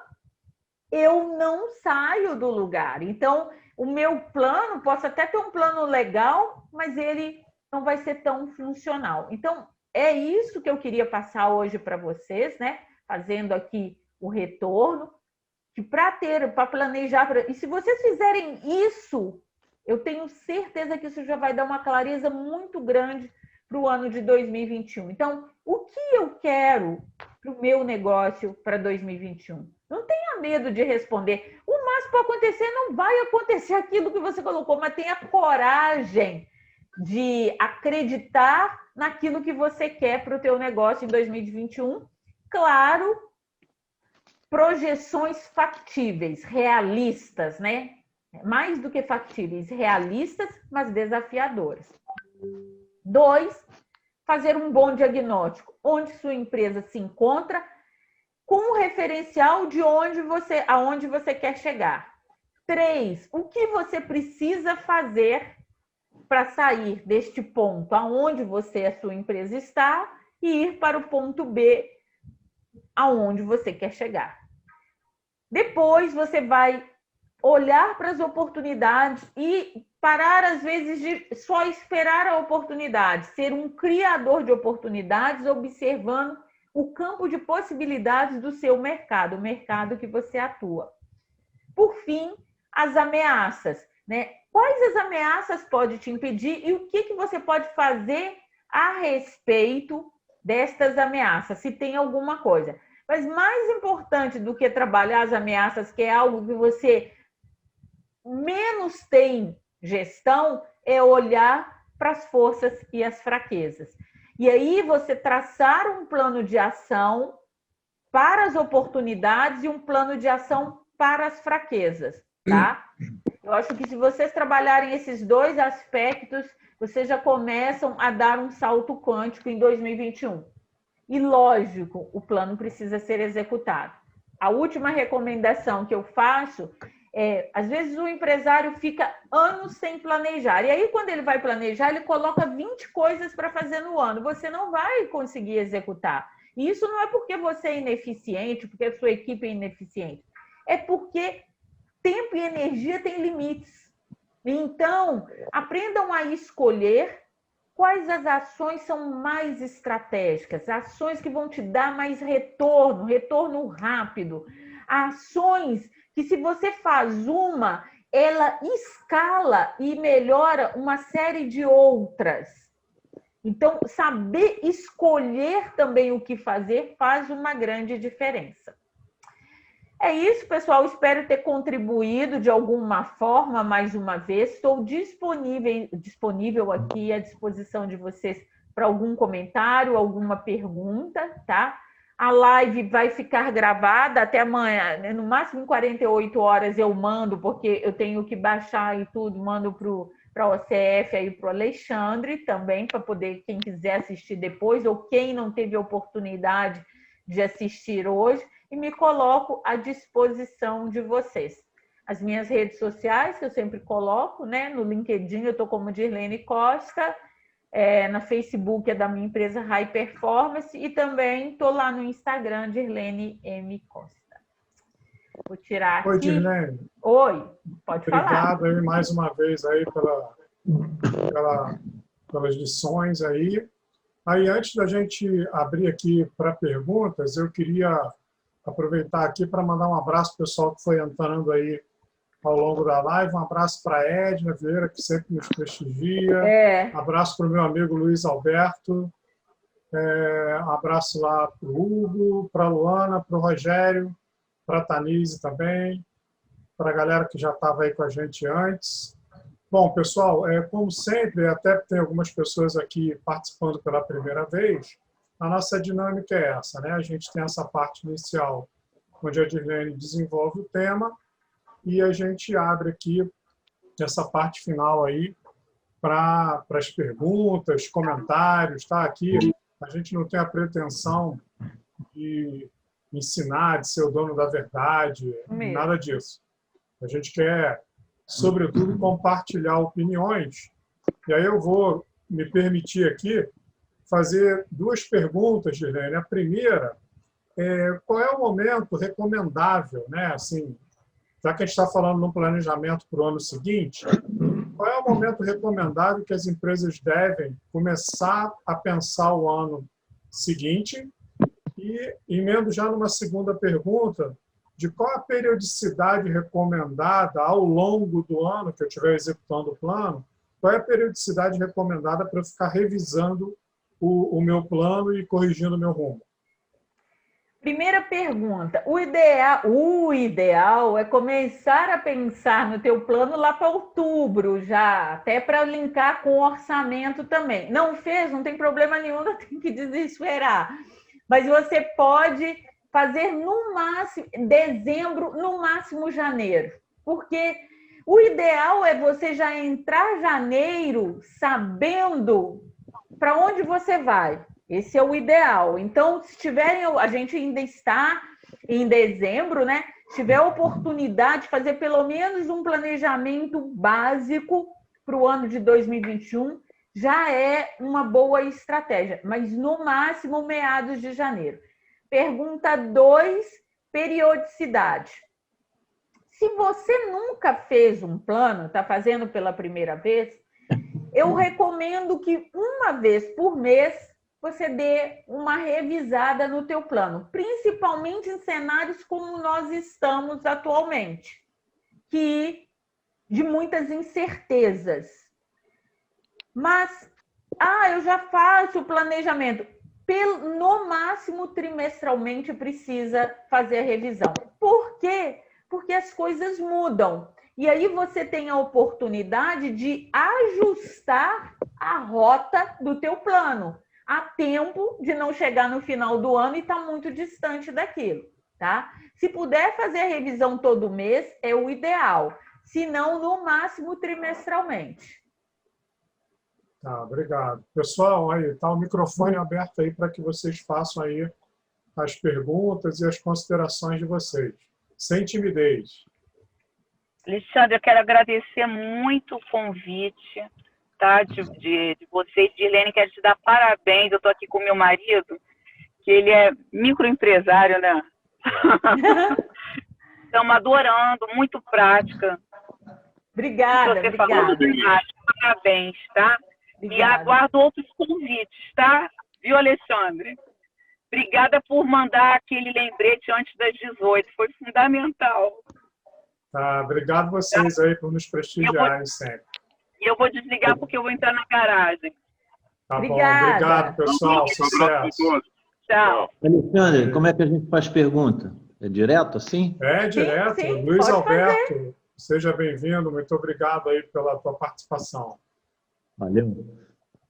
eu não saio do lugar. Então, o meu plano, posso até ter um plano legal, mas ele não vai ser tão funcional. Então, é isso que eu queria passar hoje para vocês, né? Fazendo aqui o retorno, que para planejar, e se vocês fizerem isso, eu tenho certeza que isso já vai dar uma clareza muito grande para o ano de 2021. Então, o que eu quero para o meu negócio para 2021? Não tenha medo de responder. O máximo para acontecer, não vai acontecer aquilo que você colocou, mas tenha coragem de acreditar naquilo que você quer para o teu negócio em 2021. Claro, projeções factíveis, realistas, né? mais do que factíveis, realistas, mas desafiadoras. 2, fazer um bom diagnóstico, onde sua empresa se encontra, com o referencial de aonde você quer chegar. 3, o que você precisa fazer para sair deste ponto, aonde a sua empresa está, e ir para o ponto B, aonde você quer chegar. Depois você vai olhar para as oportunidades e parar, às vezes, de só esperar a oportunidade, ser um criador de oportunidades, observando o campo de possibilidades do seu mercado, o mercado que você atua. Por fim, as ameaças, né? Quais as ameaças podem te impedir e o que você pode fazer a respeito destas ameaças, se tem alguma coisa. Mas mais importante do que trabalhar as ameaças, que é algo que você menos tem gestão, é olhar para as forças e as fraquezas. E aí você traçar um plano de ação para as oportunidades e um plano de ação para as fraquezas, tá? Eu acho que se vocês trabalharem esses 2 aspectos, vocês já começam a dar um salto quântico em 2021. E, lógico, o plano precisa ser executado. A última recomendação que eu faço é, às vezes o empresário fica anos sem planejar. E aí, quando ele vai planejar, ele coloca 20 coisas para fazer no ano. Você não vai conseguir executar. E isso não é porque você é ineficiente, porque a sua equipe é ineficiente. É porque tempo e energia têm limites. Então, aprendam a escolher quais as ações são mais estratégicas, ações que vão te dar mais retorno rápido, ações que, se você faz uma, ela escala e melhora uma série de outras. Então, saber escolher também o que fazer faz uma grande diferença. É isso, pessoal. Espero ter contribuído de alguma forma mais uma vez. Estou disponível aqui à disposição de vocês para algum comentário, alguma pergunta, tá? A live vai ficar gravada até amanhã, né? No máximo em 48 horas eu mando, porque eu tenho que baixar e tudo, mando para a OCF aí para o Alexandre também, para poder, quem quiser assistir depois, ou quem não teve a oportunidade de assistir hoje, e me coloco à disposição de vocês. As minhas redes sociais, que eu sempre coloco, né? No LinkedIn eu estou como Dirlene Costa, na Facebook é da minha empresa High Performance, e também estou lá no Instagram, Dirlene M. Costa. Vou tirar aqui. Oi, Dirlene. Oi, pode falar. Obrigado aí mais uma vez aí pelas lições aí. Aí, antes da gente abrir aqui para perguntas, eu queria aproveitar aqui para mandar um abraço para o pessoal que foi entrando aí ao longo da live. Um abraço para a Edna Vieira, que sempre nos prestigia. Um abraço para o meu amigo Luiz Alberto. Um abraço lá para o Hugo, para a Luana, para o Rogério, para a Tanise também, para a galera que já estava aí com a gente antes. Bom, pessoal, como sempre, até tem algumas pessoas aqui participando pela primeira vez, a nossa dinâmica é essa, né? A gente tem essa parte inicial, onde a Dirlene desenvolve o tema, e a gente abre aqui essa parte final aí para as perguntas, comentários, tá? Aqui a gente não tem a pretensão de ensinar, de ser o dono da verdade, nada disso. A gente quer, sobretudo, compartilhar opiniões. E aí eu vou me permitir aqui fazer 2 perguntas, Dirlene. A primeira é qual é o momento recomendável, né? Assim, já que a gente está falando no planejamento para o ano seguinte, qual é o momento recomendável que as empresas devem começar a pensar o ano seguinte? E emendo já numa segunda pergunta, de qual a periodicidade recomendada ao longo do ano que eu estiver executando o plano, qual é a periodicidade recomendada para eu ficar revisando o meu plano e corrigindo o meu rumo? Primeira pergunta, o ideal é começar a pensar no teu plano lá para outubro já, até para linkar com o orçamento também. Não fez, não tem problema nenhum, não tem que desesperar. Mas você pode fazer no máximo dezembro, no máximo janeiro. Porque O ideal é você já entrar janeiro sabendo para onde você vai. Esse é o ideal. Então, se tiverem, a gente ainda está em dezembro, né? Se tiver a oportunidade de fazer pelo menos um planejamento básico para o ano de 2021, já é uma boa estratégia, mas no máximo meados de janeiro. Pergunta 2, periodicidade. Se você nunca fez um plano, está fazendo pela primeira vez, eu recomendo que uma vez por mês você dê uma revisada no teu plano, principalmente em cenários como nós estamos atualmente, que de muitas incertezas. Mas, eu já faço o planejamento. No máximo, trimestralmente, precisa fazer a revisão. Por quê? Porque as coisas mudam. E aí você tem a oportunidade de ajustar a rota do teu plano. Há tempo de não chegar no final do ano e estar muito distante daquilo, tá? Se puder fazer a revisão todo mês, é o ideal. Se não, no máximo, trimestralmente. Tá, obrigado. Pessoal, aí está o microfone aberto aí para que vocês façam aí as perguntas e as considerações de vocês. Sem timidez. Alexandre, eu quero agradecer muito o convite, tá? De você e de Irlene, quero te dar parabéns. Eu estou aqui com meu marido, que ele é microempresário, né? Estamos adorando, muito prática. Obrigada, você falou demais. Parabéns, tá? Obrigada. E aguardo outros convites, tá? Viu, Alexandre? Obrigada por mandar aquele lembrete antes das 18. Foi fundamental. Tá, obrigado vocês aí por nos prestigiarem sempre. E eu vou desligar porque eu vou entrar na garagem. Tá Obrigada. Bom, obrigado, pessoal. Sucesso. Tchau. Alexandre, como é que a gente faz pergunta? É direto assim? É direto. Sim, Luiz Alberto, seja bem-vindo. Muito obrigado aí pela tua participação. Valeu.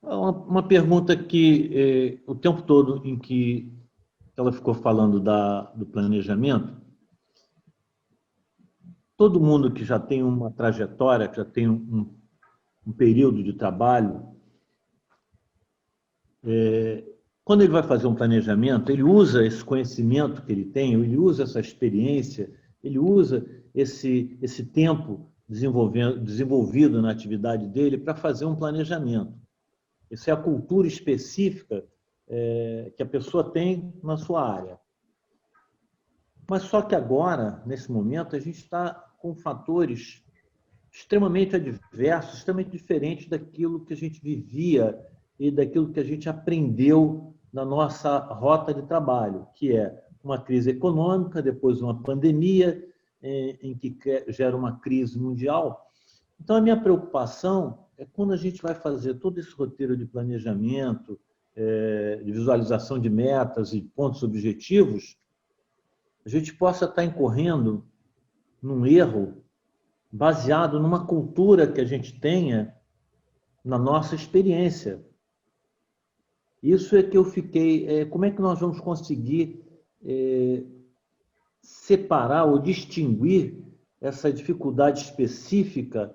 Uma pergunta que o tempo todo em que ela ficou falando do planejamento, todo mundo que já tem uma trajetória, que já tem um período de trabalho, quando ele vai fazer um planejamento, ele usa esse conhecimento que ele tem, ele usa essa experiência, ele usa esse tempo desenvolvido na atividade dele para fazer um planejamento. Essa é a cultura específica que a pessoa tem na sua área. Mas só que agora, nesse momento, a gente está com fatores extremamente adversos, extremamente diferentes daquilo que a gente vivia e daquilo que a gente aprendeu na nossa rota de trabalho, que é uma crise econômica, depois uma pandemia, em que gera uma crise mundial. Então, a minha preocupação é quando a gente vai fazer todo esse roteiro de planejamento, de visualização de metas e pontos objetivos, a gente possa estar incorrendo num erro baseado numa cultura que a gente tenha na nossa experiência. Isso é que eu fiquei... como é que nós vamos conseguir separar ou distinguir essa dificuldade específica,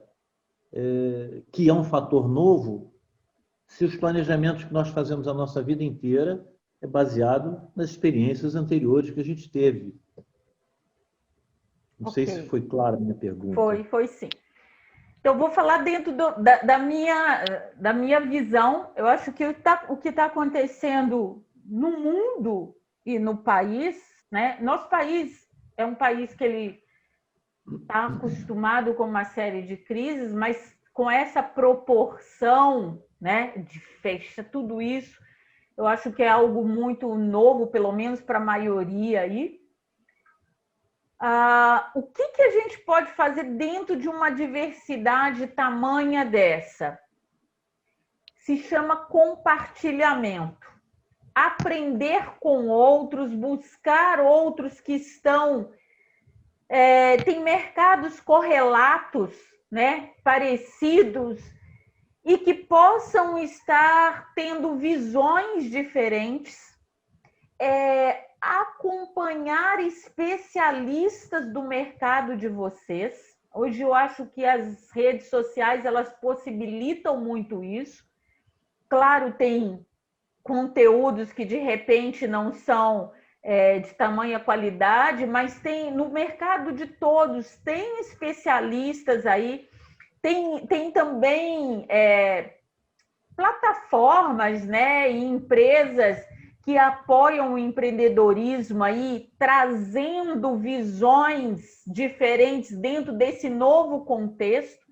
que é um fator novo, se os planejamentos que nós fazemos a nossa vida inteira é baseado nas experiências anteriores que a gente teve? Não sei se foi clara a minha pergunta. Foi sim. Então, eu vou falar dentro da minha visão. Eu acho que o que está acontecendo no mundo e no país, né? Nosso país é um país que ele está acostumado com uma série de crises, mas com essa proporção, né, de fecha, tudo isso, eu acho que é algo muito novo, pelo menos para a maioria aí. O que a gente pode fazer dentro de uma diversidade tamanha dessa? Se chama compartilhamento. Aprender com outros, buscar outros que estão... tem mercados correlatos, né, parecidos, e que possam estar tendo visões diferentes, acompanhar especialistas do mercado de vocês, Hoje eu acho que as redes sociais, elas possibilitam muito isso. Claro, tem conteúdos que de repente não são de tamanha qualidade, mas tem no mercado de todos, tem especialistas aí, tem também plataformas, né, e empresas que apoiam o empreendedorismo aí, trazendo visões diferentes dentro desse novo contexto.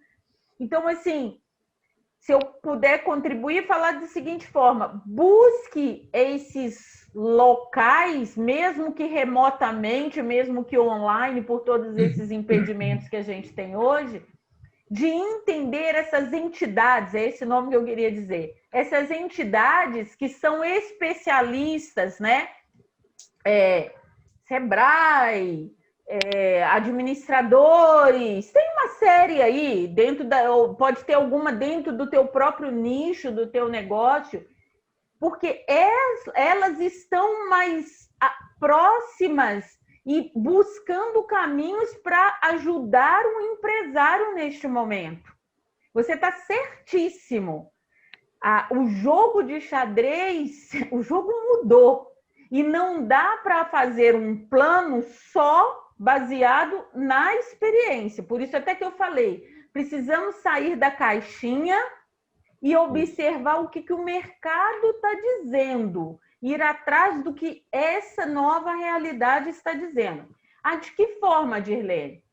Então, assim, se eu puder contribuir, falar da seguinte forma: busque esses locais, mesmo que remotamente, mesmo que online, por todos esses impedimentos que a gente tem hoje, de entender essas entidades, é esse nome que eu queria dizer, essas entidades que são especialistas, né? Sebrae, administradores, tem uma série aí, pode ter alguma dentro do teu próprio nicho, do teu negócio, porque elas estão mais próximas e buscando caminhos para ajudar o empresário neste momento. Você está certíssimo. O jogo de xadrez, o jogo mudou. E não dá para fazer um plano só baseado na experiência. Por isso até que eu falei, precisamos sair da caixinha e observar o que o mercado está dizendo. Ir atrás do que essa nova realidade está dizendo. De que forma, Dirlene?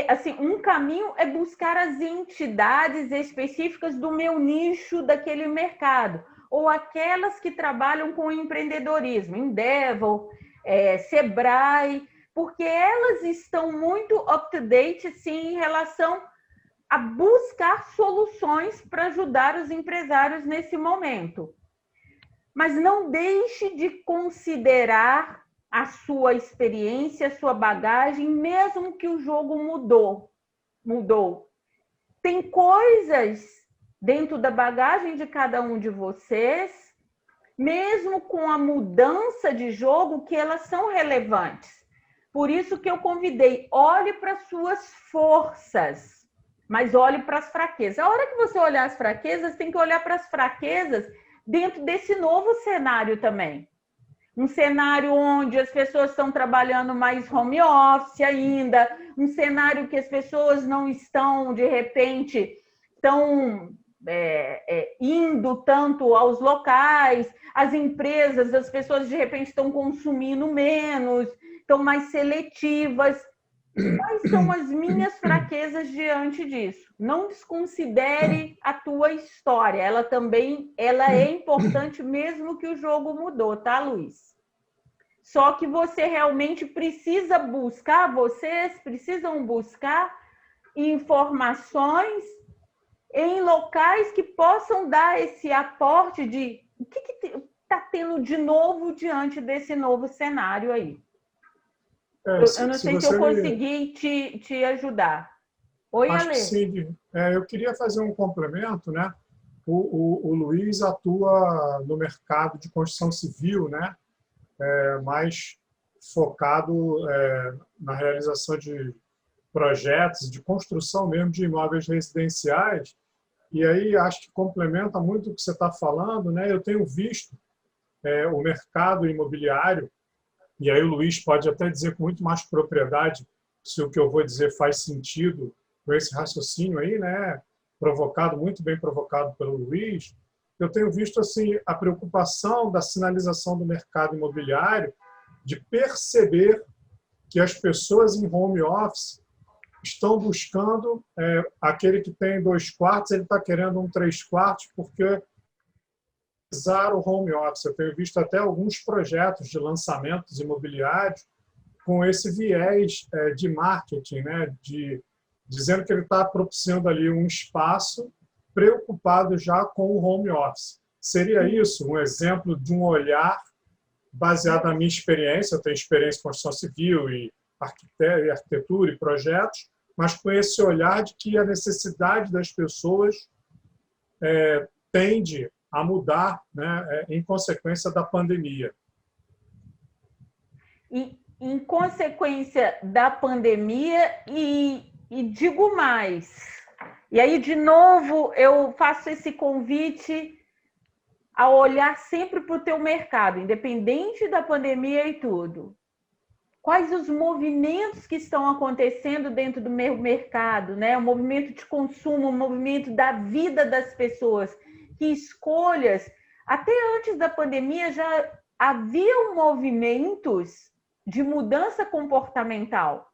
Assim, um caminho é buscar as entidades específicas do meu nicho daquele mercado, ou aquelas que trabalham com empreendedorismo, Endeavor, Sebrae, porque elas estão muito up-to-date, sim, em relação a buscar soluções para ajudar os empresários nesse momento. Mas não deixe de considerar a sua experiência, a sua bagagem, mesmo que o jogo mudou. Tem coisas dentro da bagagem de cada um de vocês, mesmo com a mudança de jogo, que elas são relevantes. Por isso que eu convidei, olhe para as suas forças, mas olhe para as fraquezas. A hora que você olhar as fraquezas, tem que olhar para as fraquezas dentro desse novo cenário também. Um cenário onde as pessoas estão trabalhando mais home office ainda, um cenário que as pessoas não estão, de repente, indo tanto aos locais, as empresas, as pessoas, de repente, estão consumindo menos, estão mais seletivas. Quais são as minhas fraquezas diante disso? Não desconsidere a tua história. Ela é importante mesmo que o jogo mudou, tá, Luiz? Só que você realmente precisa buscar, vocês precisam buscar informações em locais que possam dar esse aporte de o que está tendo de novo diante desse novo cenário aí. Eu não sei se eu consegui te ajudar. Oi, Acho Ale. Que sim. Eu queria fazer um complemento, né? O Luiz atua no mercado de construção civil, né? Mais focado na realização de projetos, de construção mesmo de imóveis residenciais. E aí acho que complementa muito o que você está falando, né? Eu tenho visto o mercado imobiliário. E aí o Luiz pode até dizer com muito mais propriedade se o que eu vou dizer faz sentido com esse raciocínio aí, né? Muito bem provocado pelo Luiz. Eu tenho visto assim a preocupação da sinalização do mercado imobiliário de perceber que as pessoas em home office estão buscando aquele que tem 2 quartos, ele está querendo um 3 quartos porque usar o home office. Eu tenho visto até alguns projetos de lançamentos imobiliários com esse viés de marketing, né? Dizendo que ele está propiciando ali um espaço preocupado já com o home office. Seria isso um exemplo de um olhar baseado na minha experiência? Eu tenho experiência em construção civil e arquitetura e projetos, mas com esse olhar de que a necessidade das pessoas tende a mudar, né, em consequência da pandemia. E, em consequência da pandemia e E digo mais. E aí, de novo, eu faço esse convite a olhar sempre para o teu mercado, independente da pandemia e tudo. Quais os movimentos que estão acontecendo dentro do meu mercado, né? O movimento de consumo, o movimento da vida das pessoas, que escolhas. Até antes da pandemia já haviam movimentos de mudança comportamental,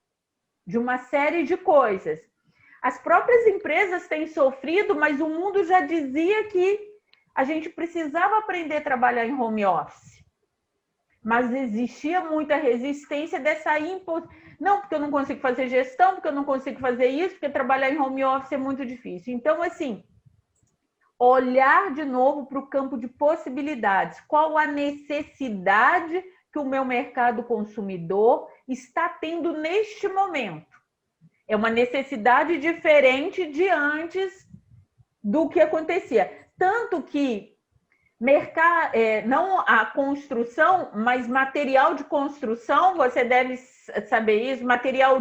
de uma série de coisas. As próprias empresas têm sofrido, mas o mundo já dizia que a gente precisava aprender a trabalhar em home office. Mas existia muita resistência dessa imposição. Não, porque eu não consigo fazer gestão, porque eu não consigo fazer isso, porque trabalhar em home office é muito difícil. Então, assim, olhar de novo para o campo de possibilidades. Qual a necessidade que o meu mercado consumidor está tendo neste momento? É uma necessidade diferente de antes do que acontecia. Tanto que não a construção, mas material de construção, você deve saber isso, material,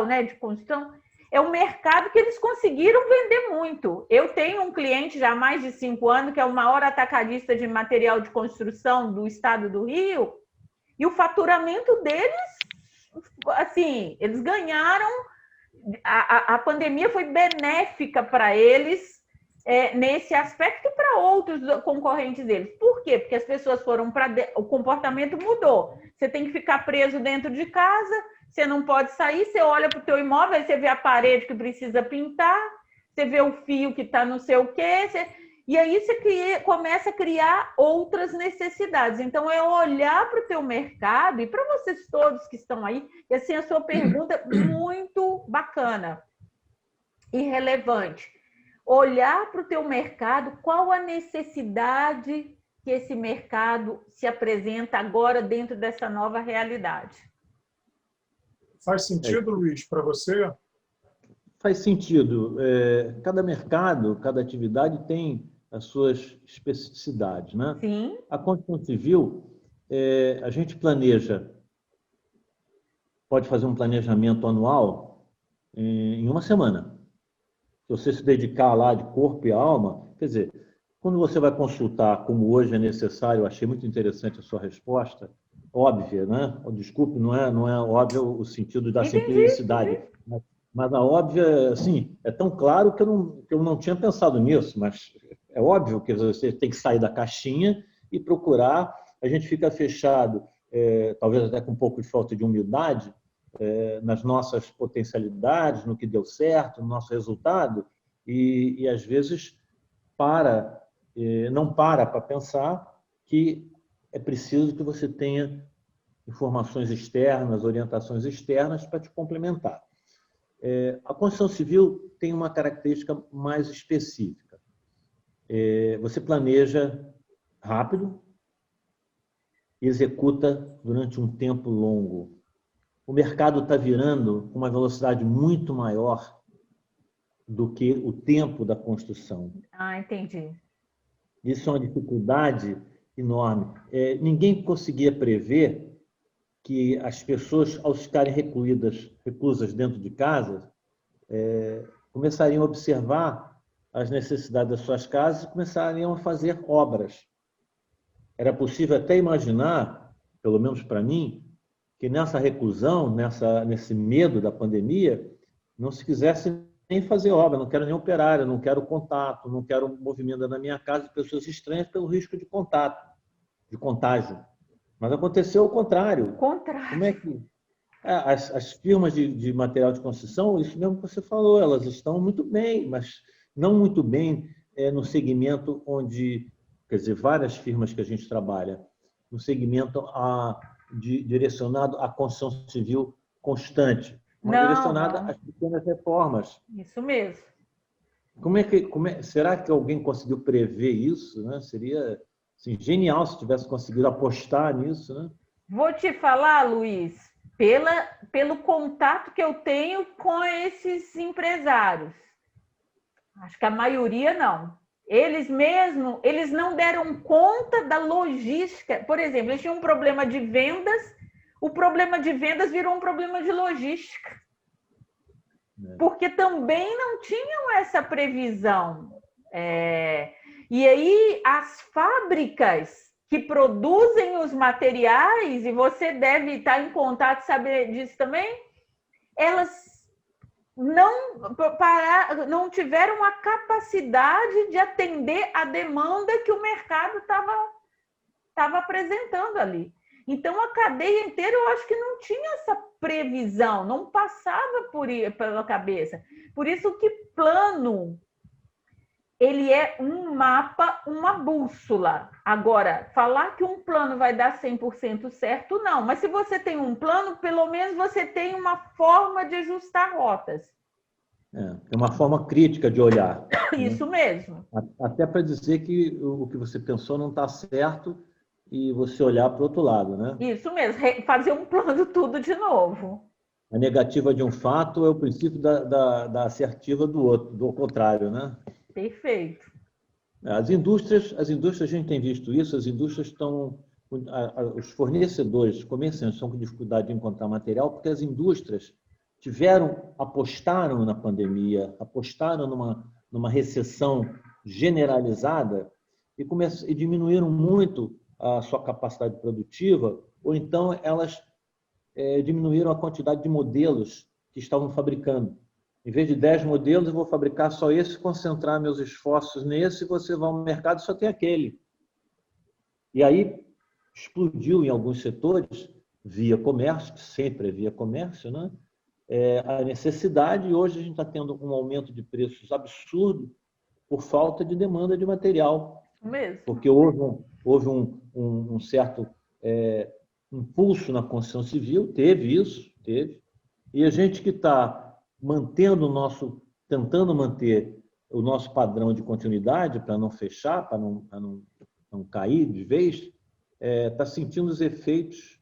né, de construção, é um mercado que eles conseguiram vender muito. Eu tenho um cliente já há mais de 5 anos, que é o maior atacadista de material de construção do estado do Rio, e o faturamento deles, assim, eles ganharam, a pandemia foi benéfica para eles, nesse aspecto e para outros concorrentes deles. Por quê? Porque as pessoas foram o comportamento mudou. Você tem que ficar preso dentro de casa, você não pode sair, você olha para o teu imóvel, aí você vê a parede que precisa pintar, você vê o fio que está não sei o quê, e aí você começa a criar outras necessidades. Então, é olhar para o teu mercado, e para vocês todos que estão aí, e assim, a sua pergunta é muito bacana e relevante. Olhar para o teu mercado, qual a necessidade que esse mercado se apresenta agora dentro dessa nova realidade. Faz sentido, Luiz, para você? Faz sentido. Cada mercado, cada atividade tem as suas especificidades, né? Sim. A construção civil, a gente pode fazer um planejamento anual em uma semana. Se você se dedicar lá de corpo e alma, quer dizer, quando você vai consultar, como hoje é necessário, eu achei muito interessante a sua resposta, óbvia, né? Desculpe, não é óbvio o sentido da simplicidade, mas a óbvia, assim, é tão claro que eu não tinha pensado nisso, mas é óbvio que você tem que sair da caixinha e procurar. A gente fica fechado, talvez até com um pouco de falta de humildade, nas nossas potencialidades, no que deu certo, no nosso resultado, e às vezes não para pensar que é preciso que você tenha informações externas, orientações externas para te complementar. A construção civil tem uma característica mais específica. Você planeja rápido e executa durante um tempo longo. O mercado está virando com uma velocidade muito maior do que o tempo da construção. Ah, entendi. Isso é uma dificuldade enorme. Ninguém conseguia prever que as pessoas, ao ficarem reclusas dentro de casa, começariam a observar as necessidades das suas casas e começariam a fazer obras. Era possível até imaginar, pelo menos para mim, que nessa reclusão, nesse medo da pandemia, não se quisesse nem fazer obra, não quero nem operário, não quero contato, não quero movimento na minha casa de pessoas estranhas pelo risco de contato, de contágio. Mas aconteceu o contrário. Como é que as firmas de material de construção, isso mesmo que você falou, elas estão muito bem, mas não muito bem no segmento onde, quer dizer, várias firmas que a gente trabalha, no segmento direcionado à construção civil constante, direcionada às pequenas reformas. Isso mesmo. Será que alguém conseguiu prever isso, né? Seria assim, genial se tivesse conseguido apostar nisso, né? Vou te falar, Luiz, pelo contato que eu tenho com esses empresários. Acho que a maioria não. Eles não deram conta da logística. Por exemplo, eles tinham um problema de vendas, o problema de vendas virou um problema de logística. porque também não tinham essa previsão. E aí as fábricas que produzem os materiais, e você deve estar em contato, saber disso também, elas não tiveram a capacidade de atender a demanda que o mercado estava apresentando ali. Então, a cadeia inteira, eu acho que não tinha essa previsão, não passava pela cabeça. Por isso que plano, ele é um mapa, uma bússola. Agora, falar que um plano vai dar 100% certo, não. Mas se você tem um plano, pelo menos você tem uma forma de ajustar rotas. É uma forma crítica de olhar. Isso mesmo. Até para dizer que o que você pensou não está certo e você olhar para o outro lado, né? Isso mesmo, fazer um plano tudo de novo. A negativa de um fato é o princípio da assertiva do outro, do contrário, né? Perfeito. As indústrias, a gente tem visto isso, as indústrias estão... Os fornecedores, os comerciantes estão com dificuldade de encontrar material porque as indústrias apostaram na pandemia, apostaram numa recessão generalizada e diminuíram muito a sua capacidade produtiva, ou então elas diminuíram a quantidade de modelos que estavam fabricando. Em vez de 10 modelos, eu vou fabricar só esse, concentrar meus esforços nesse, e você vai ao mercado e só tem aquele. E aí explodiu em alguns setores, via comércio, que sempre é via comércio, né? A necessidade, e hoje a gente está tendo um aumento de preços absurdo por falta de demanda de material. Mesmo. Porque houve um certo impulso na construção civil, teve, e a gente que está tentando manter o nosso padrão de continuidade para não fechar, para não cair de vez, está sentindo os efeitos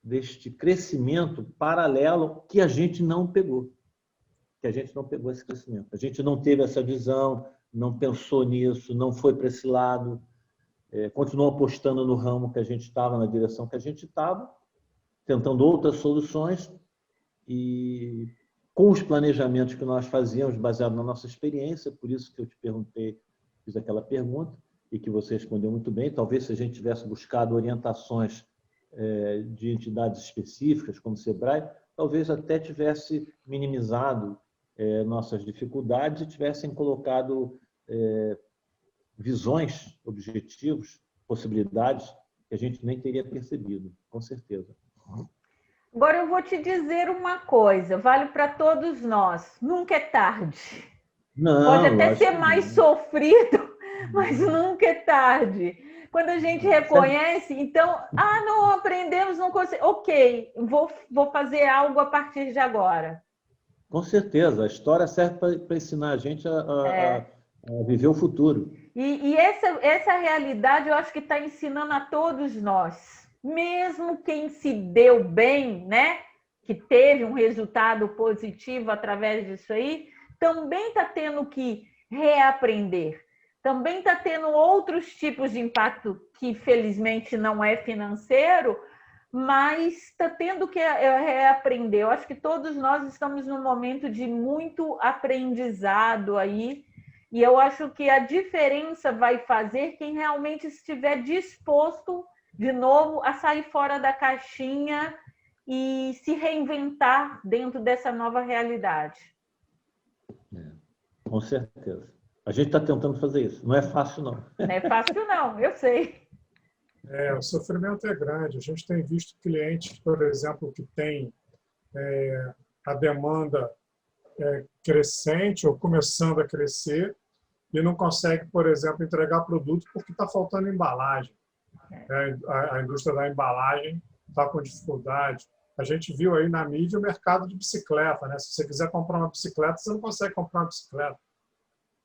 deste crescimento paralelo que a gente não pegou. Esse crescimento. A gente não teve essa visão, não pensou nisso, não foi para esse lado, continuou apostando no ramo que a gente estava, na direção que a gente estava, tentando outras soluções e com os planejamentos que nós fazíamos, baseado na nossa experiência, por isso que eu te perguntei, fiz aquela pergunta, e que você respondeu muito bem. Talvez se a gente tivesse buscado orientações de entidades específicas, como o SEBRAE, talvez até tivesse minimizado nossas dificuldades e tivessem colocado visões, objetivos, possibilidades que a gente nem teria percebido, com certeza. Agora eu vou te dizer uma coisa, vale para todos nós, nunca é tarde. Não, pode até ser mais sofrido, mas nunca é tarde. Quando a gente reconhece, então, não aprendemos, não conseguimos, ok, vou fazer algo a partir de agora. Com certeza, a história serve para ensinar a gente a viver o futuro. E essa realidade eu acho que está ensinando a todos nós. Mesmo quem se deu bem, né, que teve um resultado positivo através disso aí, também está tendo que reaprender. Também está tendo outros tipos de impacto que, felizmente, não é financeiro, mas está tendo que reaprender. Eu acho que todos nós estamos num momento de muito aprendizado aí, e eu acho que a diferença vai fazer quem realmente estiver disposto, de novo, a sair fora da caixinha e se reinventar dentro dessa nova realidade. Com certeza. A gente está tentando fazer isso. Não é fácil, não. Não é fácil, não. Eu sei. O sofrimento é grande. A gente tem visto clientes, por exemplo, que têm a demanda crescente ou começando a crescer e não consegue, por exemplo, entregar produto porque está faltando embalagem. A indústria da embalagem está com dificuldade. A gente viu aí na mídia o mercado de bicicleta, né? Se você quiser comprar uma bicicleta, você não consegue comprar uma bicicleta.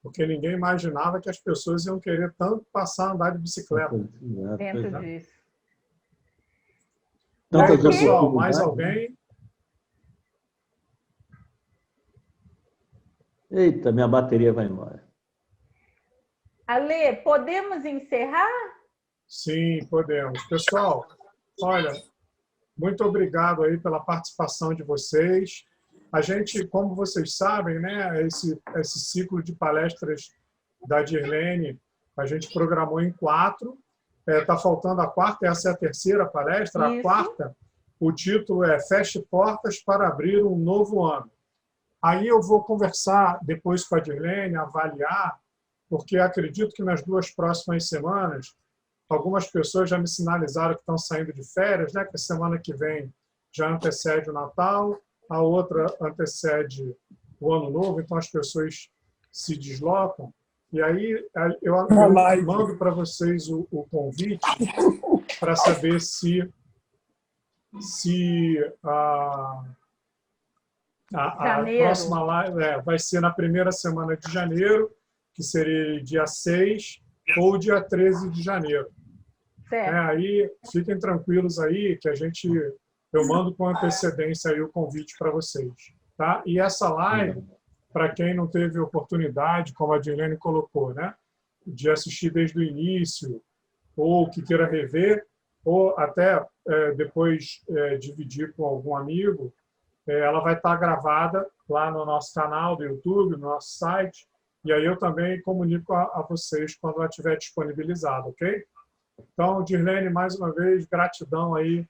Porque ninguém imaginava que as pessoas iam querer tanto passar a andar de bicicleta. Dentro disso. Bom, pessoal, mais alguém? Eita, minha bateria vai embora. Ale, podemos encerrar? Sim, podemos. Pessoal, olha, muito obrigado aí pela participação de vocês. A gente, como vocês sabem, né, esse ciclo de palestras da Dirlene, a gente programou em 4. Está faltando a quarta, essa é a terceira palestra. A quarta, o título é Feche Portas para Abrir um Novo Ano. Aí eu vou conversar depois com a Dirlene, avaliar, porque acredito que nas 2 próximas semanas, algumas pessoas já me sinalizaram que estão saindo de férias, né? Que a semana que vem já antecede o Natal, a outra antecede o Ano Novo, então as pessoas se deslocam. E aí eu mando para vocês o convite para saber se a próxima live vai ser na primeira semana de janeiro, que seria dia 6 ou dia 13 de janeiro. Aí fiquem tranquilos aí que eu mando com antecedência aí o convite para vocês. Tá? E essa live, para quem não teve oportunidade, como a Dirlene colocou, né, de assistir desde o início, ou que queira rever, ou até depois dividir com algum amigo, ela vai estar gravada lá no nosso canal do YouTube, no nosso site, e aí eu também comunico a vocês quando ela estiver disponibilizada, ok? Então, Dirlene, mais uma vez, gratidão aí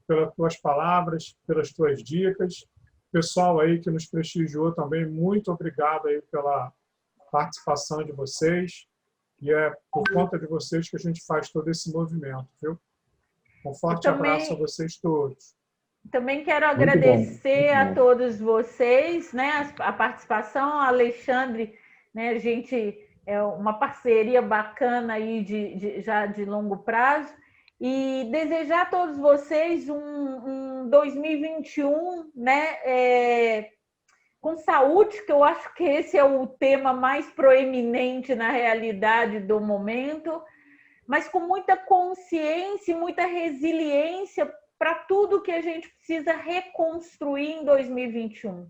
pelas tuas palavras, pelas tuas dicas. Pessoal aí que nos prestigiou também, muito obrigado aí pela participação de vocês. E é por conta de vocês que a gente faz todo esse movimento, viu? Um forte abraço a vocês todos. Também quero agradecer a todos vocês, né, a participação, Alexandre, né, a gente é uma parceria bacana aí já de longo prazo, e desejar a todos vocês um 2021, né, com saúde, que eu acho que esse é o tema mais proeminente na realidade do momento, mas com muita consciência e muita resiliência para tudo que a gente precisa reconstruir em 2021.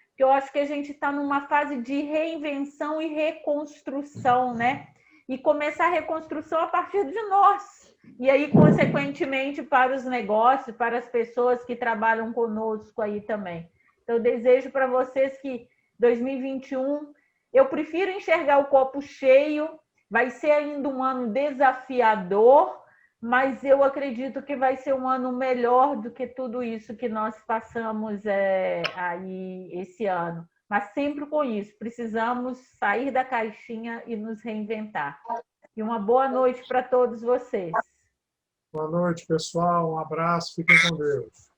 Porque eu acho que a gente está numa fase de reinvenção e reconstrução, né? E começar a reconstrução a partir de nós. E aí, consequentemente, para os negócios, para as pessoas que trabalham conosco aí também. Então, eu desejo para vocês que 2021, eu prefiro enxergar o copo cheio, vai ser ainda um ano desafiador, mas eu acredito que vai ser um ano melhor do que tudo isso que nós passamos aí esse ano. Mas sempre com isso, precisamos sair da caixinha e nos reinventar. E uma boa noite para todos vocês. Boa noite, pessoal. Um abraço. Fiquem com Deus.